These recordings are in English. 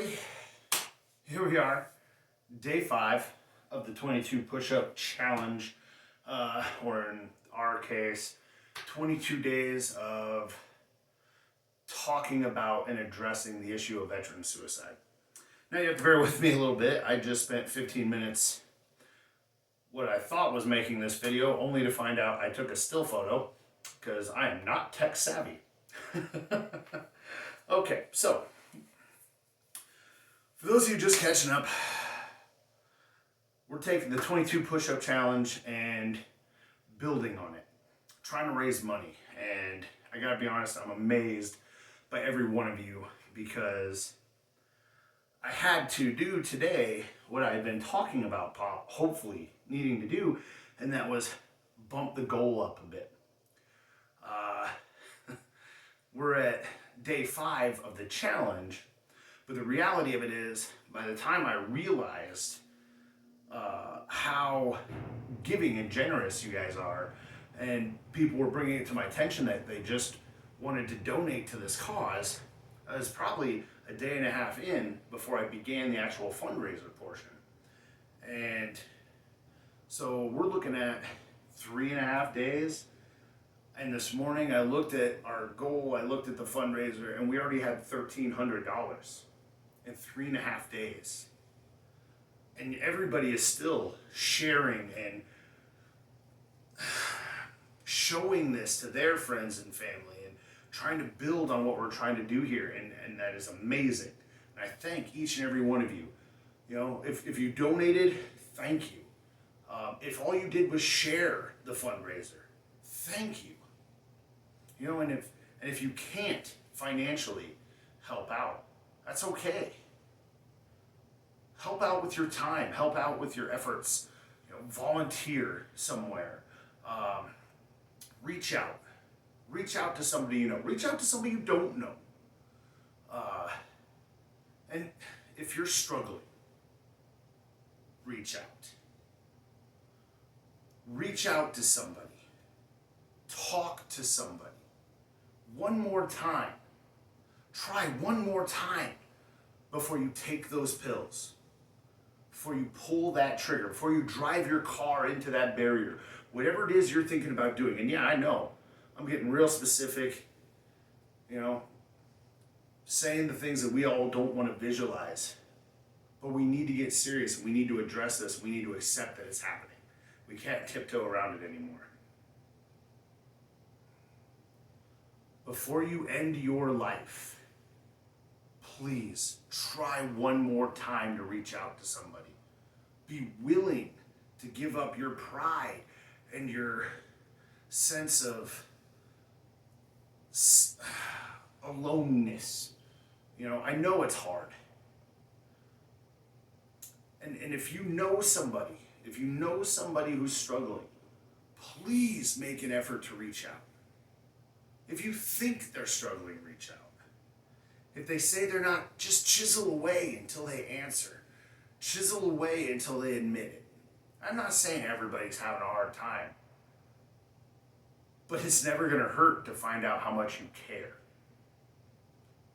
everybody. Here we are, day 5 of the 22 push-up challenge, or in our case, 22 days of talking about and addressing the issue of veteran suicide. Now you have to bear with me a little bit. I just spent 15 minutes what I thought was making this video, only to find out I took a still photo because I am not tech savvy. Okay, so for those of you just catching up, we're taking the 22 push-up challenge and building on it, trying to raise money. And I gotta be honest, I'm amazed by every one of you because I had to do today what I had been talking about, hopefully needing to do, and that was bump the goal up a bit. We're at day 5 of the challenge, but the reality of it is, by the time I realized how giving and generous you guys are, and people were bringing it to my attention that they just wanted to donate to this cause, I was probably a day and a half in before I began the actual fundraiser portion. And so we're looking at 3.5 days. And this morning I looked at our goal, I looked at the fundraiser, and we already had $1,300 in 3.5 days. And everybody is still sharing and showing this to their friends and family and trying to build on what we're trying to do here, and that is amazing. And I thank each and every one of you. You know, if you donated, thank you. If all you did was share the fundraiser, thank you. You know, and if you can't financially help out, that's okay. Help out with your time, help out with your efforts, you know, volunteer somewhere, reach out to somebody you know, reach out to somebody you don't know. And if you're struggling, reach out to somebody, talk to somebody. One more time. Try one more time before you take those pills, before you pull that trigger, before you drive your car into that barrier, whatever it is you're thinking about doing. And yeah, I know, I'm getting real specific, you know, saying the things that we all don't want to visualize, but we need to get serious. We need to address this. We need to accept that it's happening. We can't tiptoe around it anymore. Before you end your life, please try one more time to reach out to somebody. Be willing to give up your pride and your sense of aloneness. You know, I know it's hard. And if you know somebody who's struggling, please make an effort to reach out. If you think they're struggling, reach out. If they say they're not, just chisel away until they answer. Chisel away until they admit it. I'm not saying everybody's having a hard time, but it's never going to hurt to find out how much you care.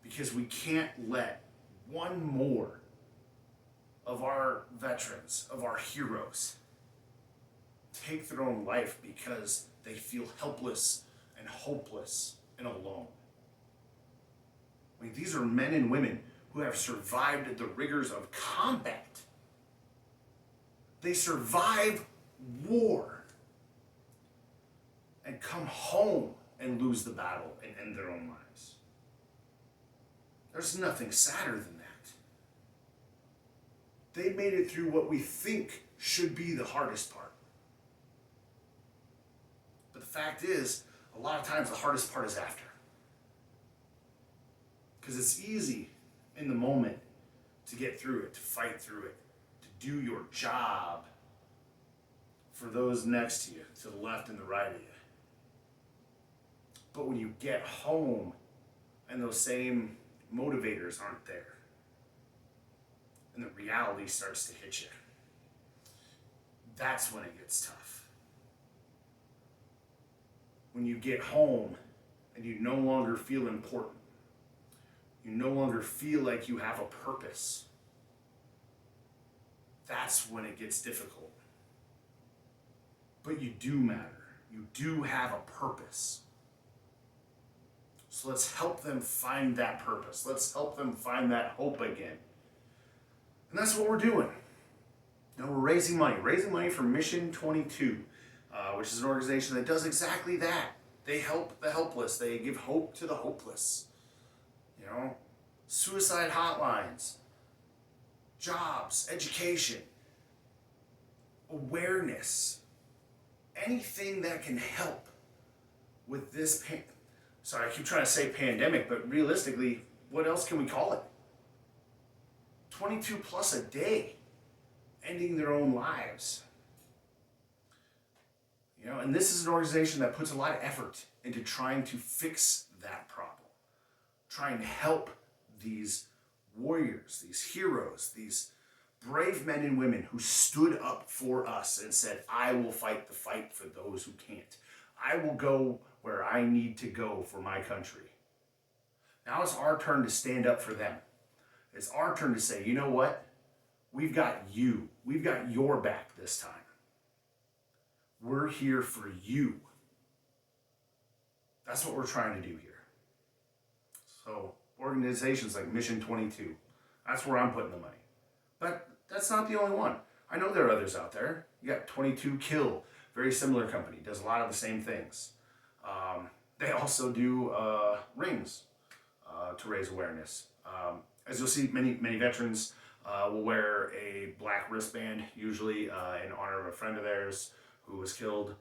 Because we can't let one more of our veterans, of our heroes, take their own life because they feel helpless and hopeless and alone. I mean, these are men and women who have survived the rigors of combat. They survive war and come home and lose the battle and end their own lives. There's nothing sadder than that. They made it through what we think should be the hardest part. But the fact is, a lot of times the hardest part is after. Because it's easy in the moment to get through it, to fight through it, to do your job for those next to you, to the left and the right of you. But when you get home and those same motivators aren't there, and the reality starts to hit you, that's when it gets tough. When you get home and you no longer feel important, You no longer feel like you have a purpose. That's when it gets difficult. But you do matter. You do have a purpose. So let's help them find that purpose. Let's help them find that hope again. And that's what we're doing. Now we're raising money for Mission 22, which is an organization that does exactly that. They help the helpless. They give hope to the hopeless. You know, suicide hotlines, jobs, education, awareness, anything that can help with this sorry, I keep trying to say pandemic, but realistically, what else can we call it? 22 plus a day ending their own lives. You know, and this is an organization that puts a lot of effort into trying to fix that problem, trying to help these warriors, these heroes, these brave men and women who stood up for us and said, I will fight the fight for those who can't. I will go where I need to go for my country. Now it's our turn to stand up for them. It's our turn to say, you know what? We've got you. We've got your back this time. We're here for you. That's what we're trying to do here. So organizations like Mission 22, that's where I'm putting the money. But that's not the only one. I know there are others out there. You got 22 Kill, very similar company, does a lot of the same things. They also do rings to raise awareness. As you'll see, many veterans will wear a black wristband, usually in honor of a friend of theirs who was killed.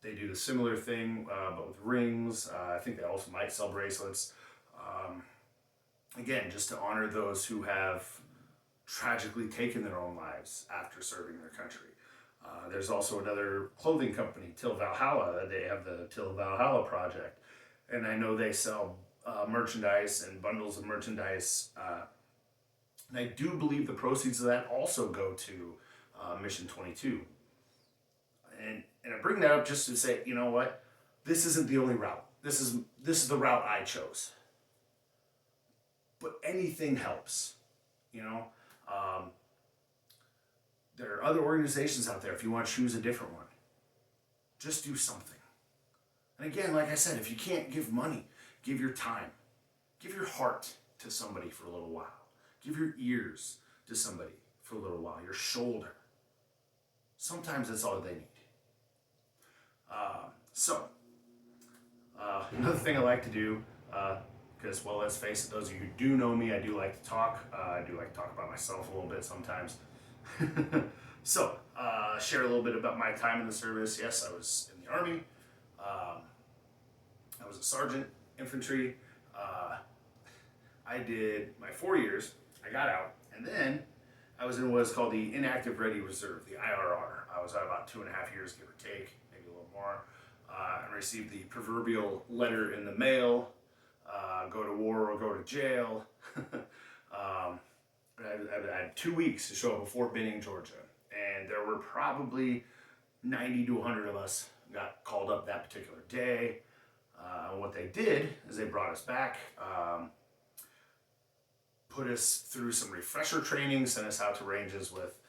They do the similar thing, but with rings. I think they also might sell bracelets. Again, just to honor those who have tragically taken their own lives after serving their country. There's also another clothing company, Till Valhalla. They have the Till Valhalla Project. And I know they sell merchandise and bundles of merchandise. And I do believe the proceeds of that also go to Mission 22. And I bring that up just to say, you know what? This isn't the only route. This is the route I chose. But anything helps, you know? There are other organizations out there if you want to choose a different one. Just do something. And again, like I said, if you can't give money, give your time. Give your heart to somebody for a little while. Give your ears to somebody for a little while. Your shoulder. Sometimes that's all they need. Another thing I like to do, because, well, let's face it, those of you who do know me, I do like to talk. I do like to talk about myself a little bit sometimes. So, share a little bit about my time in the service. Yes, I was in the Army. I was a sergeant, infantry. I did my 4 years. I got out, and then I was in what is called the Inactive Ready Reserve, the IRR. I was out about 2.5 years, give or take, maybe a little more, and received the proverbial letter in the mail, go to war or go to jail. I had 2 weeks to show up at Fort Benning, Georgia, and there were probably 90 to 100 of us got called up that particular day. And what they did is they brought us back, put us through some refresher training, sent us out to ranges with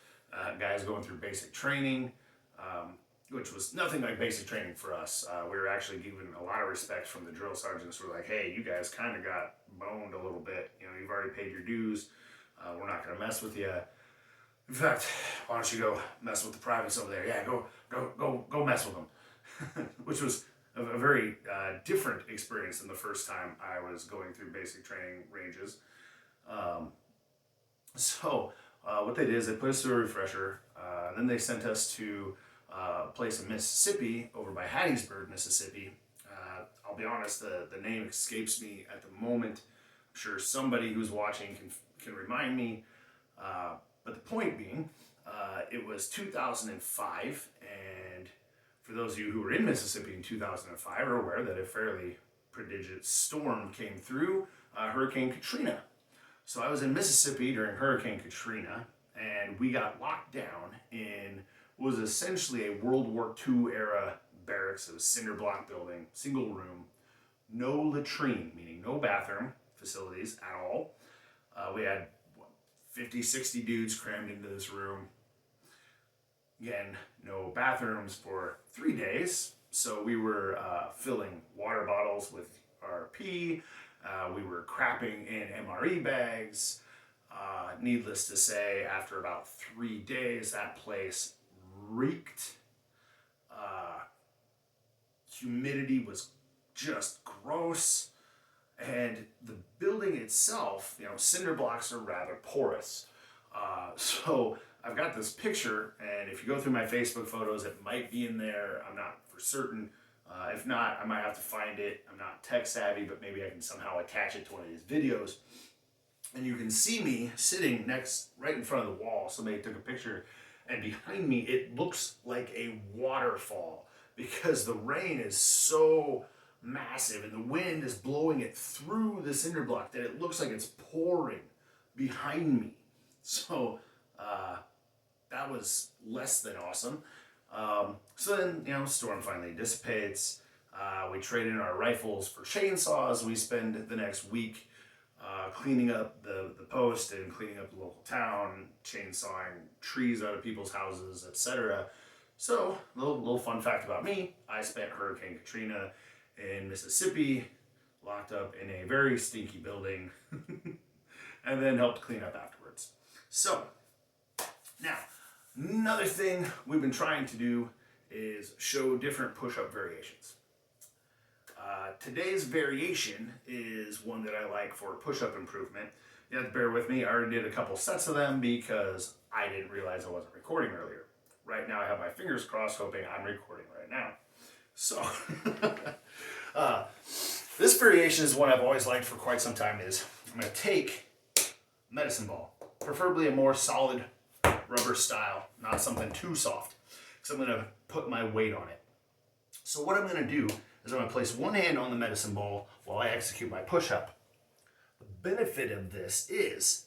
guys going through basic training, which was nothing like basic training for us. We were actually given a lot of respect from the drill sergeants who were like, hey, you guys kind of got boned a little bit. You know, you've already paid your dues. We're not going to mess with you. In fact, why don't you go mess with the privates over there? Yeah, go mess with them. Which was a very different experience than the first time I was going through basic training ranges. What they did is they put us through a refresher, and then they sent us to a place in Mississippi, over by Hattiesburg, Mississippi. I'll be honest, the name escapes me at the moment. I'm sure somebody who's watching can remind me. But the point being, it was 2005, and for those of you who were in Mississippi in 2005 are aware that a fairly prodigious storm came through, Hurricane Katrina. So I was in Mississippi during Hurricane Katrina, and we got locked down in what was essentially a World War II era barracks. It was a cinder block building, single room, no latrine, meaning no bathroom facilities at all. We had 50, 60 dudes crammed into this room. Again, no bathrooms for 3 days. So we were filling water bottles with our pee. We were crapping in MRE bags. Needless to say, after about 3 days, that place reeked. Humidity was just gross. And the building itself, cinder blocks are rather porous. So I've got this picture, and if you go through my Facebook photos, it might be in there. I'm not for certain. If not, I might have to find it. I'm not tech savvy, but maybe I can somehow attach it to one of these videos. And you can see me sitting right in front of the wall. Somebody took a picture, and behind me, it looks like a waterfall because the rain is so massive and the wind is blowing it through the cinder block that it looks like it's pouring behind me. So that was less than awesome. So then, storm finally dissipates. We trade in our rifles for chainsaws. We spend the next week cleaning up the post and cleaning up the local town, chainsawing trees out of people's houses, etc. So, little fun fact about me, I spent Hurricane Katrina in Mississippi, locked up in a very stinky building, and then helped clean up afterwards. So, now, another thing we've been trying to do is show different push-up variations. Today's variation is one that I like for push-up improvement. You have to bear with me, I already did a couple sets of them because I didn't realize I wasn't recording earlier. Right now I have my fingers crossed hoping I'm recording right now. So, this variation is one I've always liked for quite some time. Is I'm going to take a medicine ball, preferably a more solid rubber style, not something too soft, because I'm going to put my weight on it. So what I'm going to do is I'm going to place one hand on the medicine ball while I execute my push-up. The benefit of this is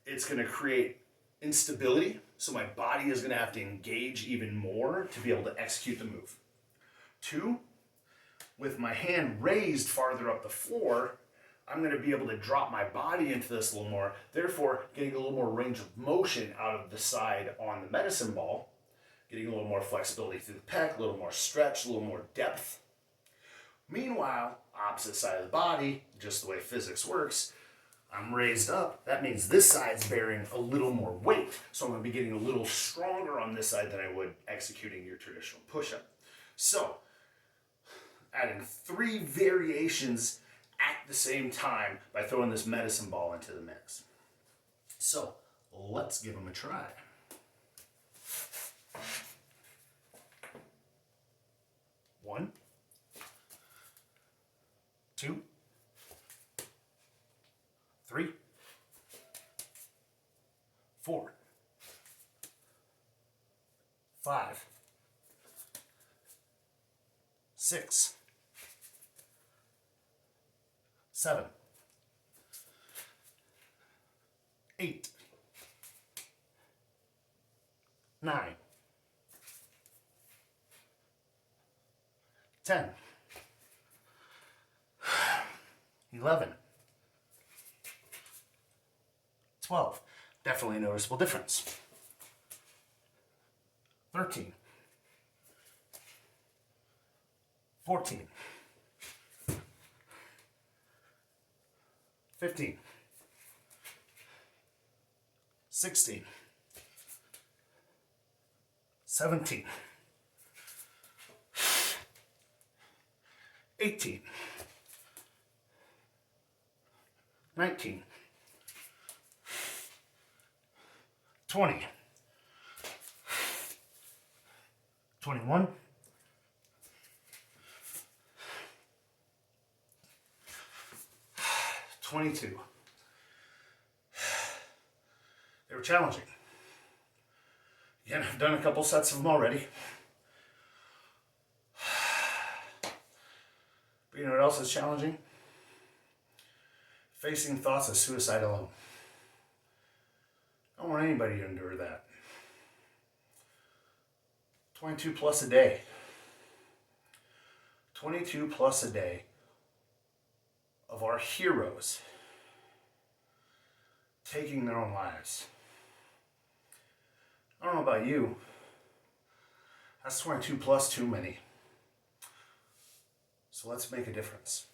it's going to create instability, so my body is going to have to engage even more to be able to execute the move. 2, with my hand raised farther up the floor, I'm going to be able to drop my body into this a little more, therefore getting a little more range of motion out of the side on the medicine ball, getting a little more flexibility through the pec, a little more stretch, a little more depth. Meanwhile, opposite side of the body, just the way physics works, I'm raised up. That means this side's bearing a little more weight. So I'm going to be getting a little stronger on this side than I would executing your traditional push-up. So, adding 3 variations at the same time by throwing this medicine ball into the mix. So, let's give them a try. 1, 2, 3, 4, 5, 6, 7, 8, 9, 10, 11, 12. Definitely a noticeable difference. 13, 14, 15, 16, 17, 18, 19, 20, 21, 22. They were challenging. Again, I've done a couple sets of them already. But you know what else is challenging? Facing thoughts of suicide alone. I don't want anybody to endure that. 22 plus a day. 22 plus a day. of our heroes taking their own lives. I don't know about you. That's 22 plus too many. So let's make a difference.